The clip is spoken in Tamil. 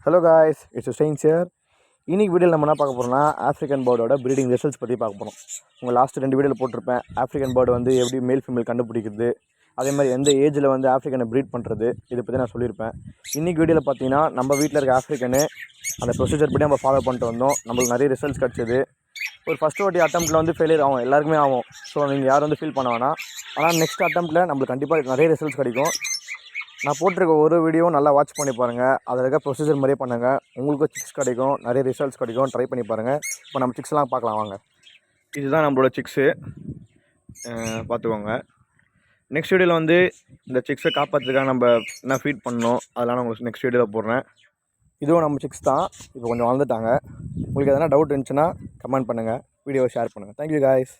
Hello guys, it's stains here. இன்னைக்கு வீடியோவில் நம்ம என்ன பார்க்க போகிறோம்னா ஆஃப்ரிக்கன் பேர்டோட ப்ரீடிங் ரிசல்ட்ஸ் பற்றி பார்க்க போகிறோம். உங்கள் லாஸ்ட் 2 வீடியோவில் போட்டிருப்பேன். ஆஃப்ரிக்கன் பேர்டு வந்து எப்படி மேல் ஃபீமேல் கண்டுபிடிக்கிறது, அதே மாதிரி எந்த ஏஜில் வந்து ஆஃப்ரிக்கனை ப்ரீட் பண்ணுறது, இதை பற்றி நான் சொல்லியிருப்பேன். இன்றைக்கி வீடியோவில் பார்த்தீங்கன்னா நம்ம வீட்டில் இருக்க ஆஃப்ரிக்கனு அந்த ப்ரொசீஜர் படி நம்ம ஃபாலோ பண்ணிட்டு வந்தோம். நம்மளுக்கு நிறைய ரிசல்ட்ஸ் கிடச்சிது. ஒரு ஃபஸ்ட்டு வாட்டி அட்டம்ப்ட்டில் வந்து ஃபெயிலியர் ஆகும், எல்லாருக்குமே ஆகும். ஸோ நீங்கள் யாரும் வந்து ஃபீல் பண்ண வேணாம். ஆனால் நெக்ஸ்ட் அட்டம்ப்ட்டில் நம்மளுக்கு கண்டிப்பாக நிறைய ரிசல்ட்ஸ் கிடைக்கும். நான் போட்டிருக்க ஒரு வீடியோவும் நல்லா வாட்ச் பண்ணி பாருங்கள். அதில் இருக்க ப்ரொசீஜர் மாதிரியே பண்ணுங்கள். உங்களுக்கும் சிக்ஸ் கிடைக்கும், நிறைய ரிசல்ட்ஸ் கிடைக்கும். ட்ரை பண்ணி பாருங்கள். இப்போ நம்ம சிக்ஸ்லாம் பார்க்கலாம் வாங்க. இதுதான் நம்மளோட சிக்ஸு, பார்த்துக்கோங்க. நெக்ஸ்ட் வீடியோவில் வந்து இந்த சிக்ஸை காப்பாற்றுறதுக்காக நம்ம என்ன ஃபீட் பண்ணணும் அதெல்லாம் நான் உங்களுக்கு நெக்ஸ்ட் வீடியோவில் போடுறேன். இதுவும் நம்ம சிக்ஸ் தான், இப்போ கொஞ்சம் வளர்ந்துட்டாங்க. உங்களுக்கு எதனா டவுட் இருந்துச்சுன்னா கமெண்ட் பண்ணுங்கள், வீடியோவை ஷேர் பண்ணுங்கள். Thank you guys.